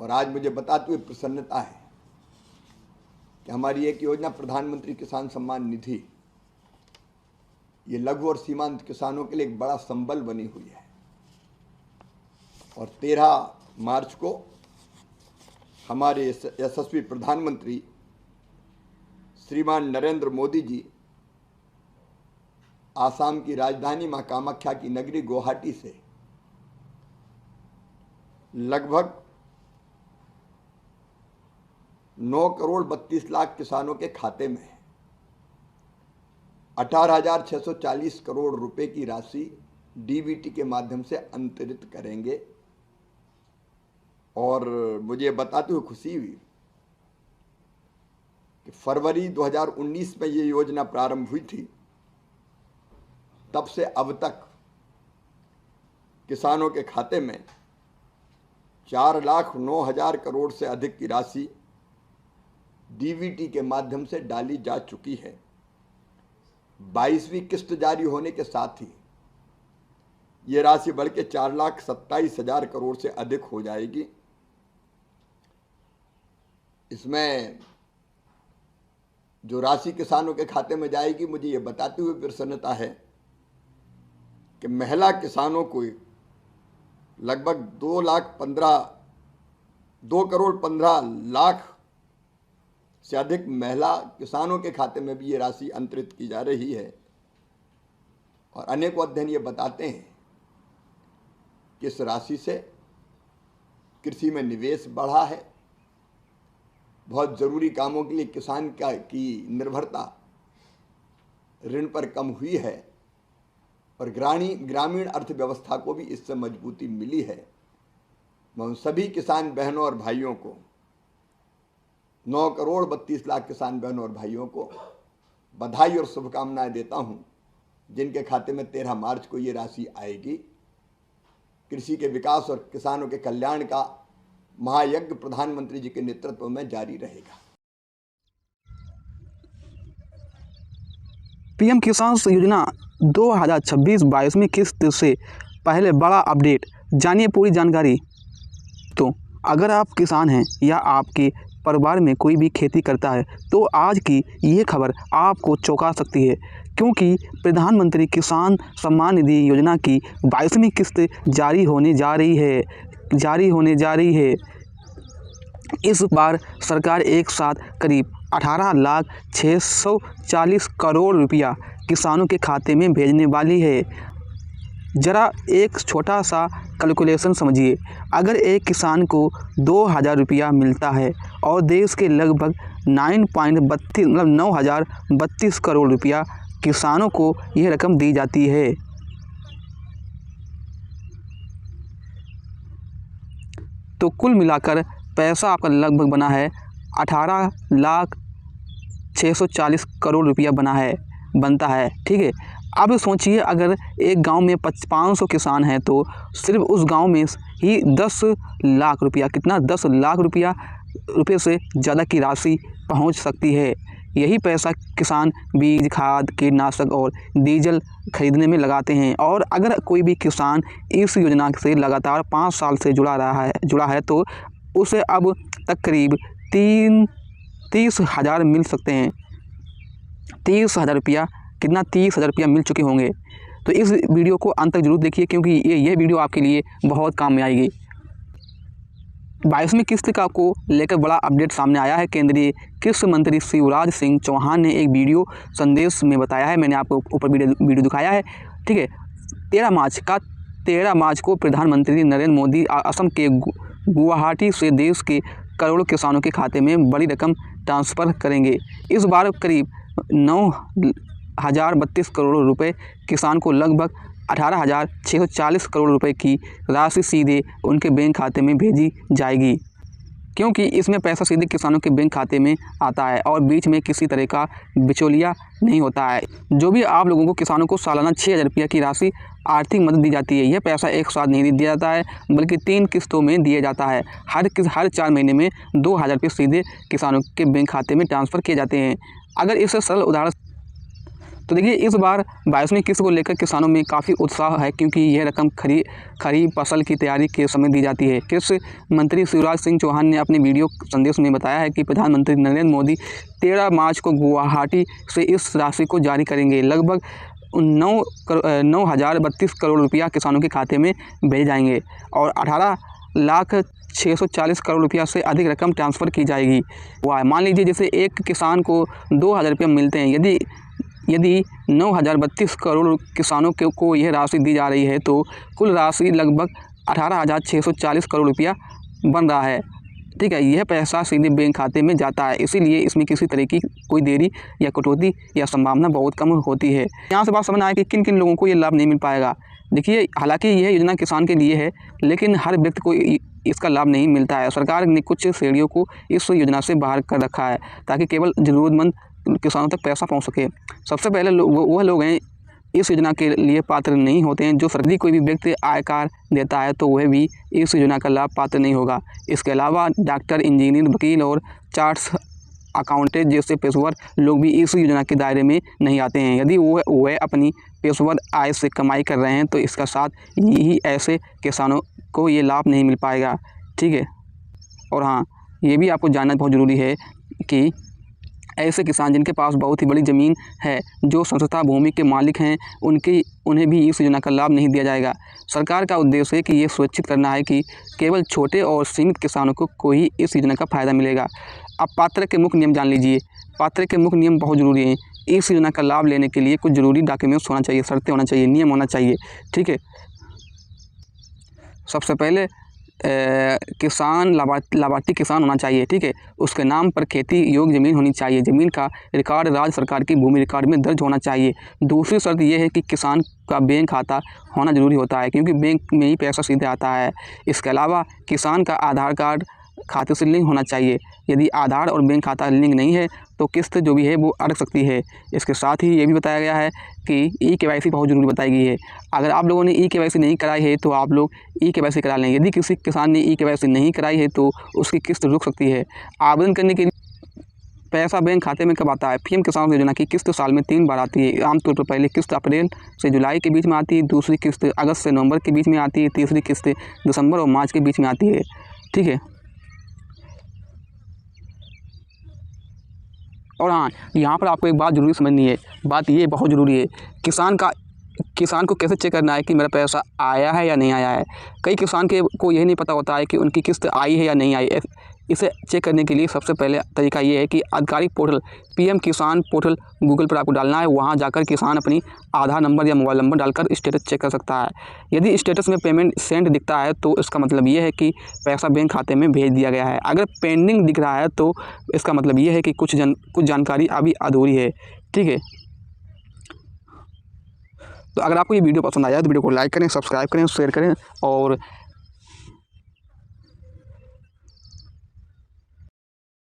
और आज मुझे बताते हुए प्रसन्नता है कि हमारी एक योजना प्रधानमंत्री किसान सम्मान निधि, ये लघु और सीमांत किसानों के लिए एक बड़ा संबल बनी हुई है। और 13 मार्च को हमारे यशस्वी प्रधानमंत्री श्रीमान नरेंद्र मोदी जी आसाम की राजधानी मां कामाख्या की नगरी गुवाहाटी से लगभग 9 करोड़ 32 लाख किसानों के खाते में 18,640 करोड़ रुपए की राशि डीबीटी के माध्यम से अंतरित करेंगे। और मुझे बताते हुए खुशी हुई कि फरवरी 2019 में ये योजना प्रारंभ हुई थी, तब से अब तक किसानों के खाते में 4,09,000 करोड़ से अधिक की राशि डीबीटी के माध्यम से डाली जा चुकी है। 22वीं किस्त जारी होने के साथ ही ये राशि बढ़ के 4,27,000 करोड़ से अधिक हो जाएगी। इसमें जो राशि किसानों के खाते में जाएगी, मुझे ये बताते हुए प्रसन्नता है कि महिला किसानों को लगभग 2 करोड़ 15 लाख से अधिक महिला किसानों के खाते में भी ये राशि अंतरित की जा रही है। और अनेकों अध्ययन ये बताते हैं कि इस राशि से कृषि में निवेश बढ़ा है, बहुत ज़रूरी कामों के लिए किसान की निर्भरता ऋण पर कम हुई है और ग्रामीण अर्थव्यवस्था को भी इससे मजबूती मिली है। मैं उन सभी किसान बहनों और भाइयों को, 9 करोड़ 32 लाख किसान बहनों और भाइयों को बधाई और शुभकामनाएं देता हूं, जिनके खाते में 13 मार्च को ये राशि आएगी। कृषि के विकास और किसानों के कल्याण का महायज्ञ प्रधानमंत्री जी के नेतृत्व में जारी रहेगा। पीएम किसान योजना 2026-22 में किस्त से पहले बड़ा अपडेट, जानिए पूरी जानकारी। तो अगर आप किसान हैं या आपके परिवार में कोई भी खेती करता है तो आज की ये खबर आपको चौंका सकती है, क्योंकि प्रधानमंत्री किसान सम्मान निधि योजना की 22वीं किस्त जारी होने जा रही है। इस बार सरकार एक साथ करीब 18,640 करोड़ रुपया किसानों के खाते में भेजने वाली है। ज़रा एक छोटा सा कैलकुलेशन समझिए। अगर एक किसान को 2,000 रुपया मिलता है और देश के लगभग 9,032 करोड़ रुपया किसानों को यह रकम दी जाती है, तो कुल मिलाकर पैसा आपका लगभग बना है 18,640 करोड़ रुपया बनता है। ठीक है, अब सोचिए अगर एक गांव में 500 किसान हैं तो सिर्फ उस गांव में ही 10 लाख रुपया, कितना 10 लाख रुपये से ज़्यादा की राशि पहुंच सकती है। यही पैसा किसान बीज, खाद, कीटनाशक और डीजल खरीदने में लगाते हैं। और अगर कोई भी किसान इस योजना से लगातार 5 साल से जुड़ा है तो उसे अब तक करीब 30,000 मिल सकते हैं। 30,000 रुपया, कितना 30,000 रुपया मिल चुके होंगे। तो इस वीडियो को अंत तक जरूर देखिए, क्योंकि ये वीडियो आपके लिए बहुत काम में आएगी। 22वीं किस्त को लेकर बड़ा अपडेट सामने आया है। केंद्रीय कृषि मंत्री शिवराज सिंह चौहान ने एक वीडियो संदेश में बताया है, मैंने आपको ऊपर वीडियो दिखाया है। ठीक है, 13 मार्च को प्रधानमंत्री नरेंद्र मोदी असम के गुवाहाटी से देश के करोड़ों किसानों के खाते में बड़ी रकम ट्रांसफ़र करेंगे। इस बार करीब 9,032 करोड़ रुपए किसान को लगभग 18,640 करोड़ रुपए की राशि सीधे उनके बैंक खाते में भेजी जाएगी, क्योंकि इसमें पैसा सीधे किसानों के बैंक खाते में आता है और बीच में किसी तरह का बिचौलिया नहीं होता है। जो भी आप लोगों को किसानों को सालाना 6,000 रुपये की राशि आर्थिक मदद दी जाती है, यह पैसा एक साथ नहीं दिया जाता है, बल्कि 3 किस्तों में दिया जाता है। हर 4 महीने में 2,000 रुपये सीधे किसानों के बैंक खाते में ट्रांसफ़र किए जाते हैं। अगर इसे सरल तो देखिए इस बार 22वीं किस्त को लेकर किसानों में काफ़ी उत्साह है, क्योंकि यह रकम खरीफ फसल की तैयारी के समय दी जाती है। कृषि मंत्री शिवराज सिंह चौहान ने अपने वीडियो संदेश में बताया है कि प्रधानमंत्री नरेंद्र मोदी 13 मार्च को गुवाहाटी से इस राशि को जारी करेंगे। लगभग 9,032 करोड़ रुपया किसानों के खाते में भेजे जाएंगे और 18,640 करोड़ रुपया से अधिक रकम ट्रांसफ़र की जाएगी। वह मान लीजिए जैसे एक किसान को 2,000 रुपये मिलते हैं, यदि 9,032 करोड़ किसानों को यह राशि दी जा रही है तो कुल राशि लगभग 18,640 करोड़ रुपया बन रहा है। ठीक है, यह पैसा सीधे बैंक खाते में जाता है, इसीलिए इसमें किसी तरह की कोई देरी या कटौती या संभावना बहुत कम होती है। यहाँ से बात समझ आए कि किन किन लोगों को ये लाभ नहीं मिल पाएगा। देखिए, हालांकि यह योजना किसान के लिए है, लेकिन हर व्यक्ति को इसका लाभ नहीं मिलता है। सरकार ने कुछ श्रेणियों को इस योजना से बाहर कर रखा है ताकि केवल ज़रूरतमंद किसानों तक पैसा पहुँच सके। सबसे पहले वह लोग हैं इस योजना के लिए पात्र नहीं होते हैं जो सरकारी कोई भी व्यक्ति आयकर देता है तो वह भी इस योजना का लाभ पात्र नहीं होगा। इसके अलावा डॉक्टर, इंजीनियर, वकील और चार्टर्ड अकाउंटेंट जैसे पेशेवर लोग भी इस योजना के दायरे में नहीं आते हैं। यदि वह अपनी पेशेवर आय से कमाई कर रहे हैं तो इसका साथ ही ऐसे किसानों को ये लाभ नहीं मिल पाएगा। ठीक है, और हाँ, ये भी आपको जानना बहुत ज़रूरी है कि ऐसे किसान जिनके पास बहुत ही बड़ी ज़मीन है, जो संस्था भूमि के मालिक हैं, उन्हें भी इस योजना का लाभ नहीं दिया जाएगा। सरकार का उद्देश्य है कि ये सुनिश्चित करना है कि केवल छोटे और सीमित किसानों को ही इस योजना का फ़ायदा मिलेगा। अब पात्र के मुख्य नियम जान लीजिए। पात्र के मुख्य नियम बहुत ज़रूरी हैं। इस योजना का लाभ लेने के लिए कुछ ज़रूरी डॉक्यूमेंट्स होना चाहिए, शर्तें होना चाहिए, नियम होना चाहिए। ठीक है, सबसे पहले किसान लाभार्थी किसान होना चाहिए। ठीक है, उसके नाम पर खेती योग्य ज़मीन होनी चाहिए। ज़मीन का रिकॉर्ड राज्य सरकार की भूमि रिकॉर्ड में दर्ज होना चाहिए। दूसरी शर्त यह है कि किसान का बैंक खाता होना ज़रूरी होता है, क्योंकि बैंक में ही पैसा सीधे आता है। इसके अलावा किसान का आधार कार्ड खाते से लिंक होना चाहिए। यदि आधार और बैंक खाता लिंक नहीं है तो किस्त जो भी है वो अटक सकती है। इसके साथ ही ये भी बताया गया है कि ई-KYC बहुत ज़रूरी बताई गई है। अगर आप लोगों ने ई-KYC नहीं कराई है तो आप लोग ई-KYC करा लें। यदि किसी किसान ने ई-KYC नहीं कराई है तो उसकी किस्त रुक सकती है। आवेदन करने के लिए पैसा बैंक खाते में कब आता है? पीएम किसान योजना की किस्त साल में 3 बार आती है। आमतौर पर पहली किस्त अप्रैल से जुलाई के बीच में आती है, दूसरी किस्त अगस्त से नवंबर के बीच में आती है, तीसरी किस्त दिसंबर और मार्च के बीच में आती है। ठीक है, और हाँ, यहाँ पर आपको एक बात ज़रूरी समझनी है। बात ये बहुत ज़रूरी है, किसान को कैसे चेक करना है कि मेरा पैसा आया है या नहीं आया है। कई किसान को यही नहीं पता होता है कि उनकी किस्त आई है या नहीं आई। इसे चेक करने के लिए सबसे पहले तरीका ये है कि आधिकारिक पोर्टल पीएम किसान पोर्टल गूगल पर आपको डालना है। वहाँ जाकर किसान अपनी आधार नंबर या मोबाइल नंबर डालकर स्टेटस चेक कर सकता है। यदि स्टेटस में पेमेंट सेंड दिखता है तो इसका मतलब ये है कि पैसा बैंक खाते में भेज दिया गया है। अगर पेंडिंग दिख रहा है तो इसका मतलब ये है कि कुछ जानकारी अभी अधूरी है। ठीक है, तो अगर आपको ये वीडियो पसंद आया तो वीडियो को लाइक करें, सब्सक्राइब करें, शेयर करें और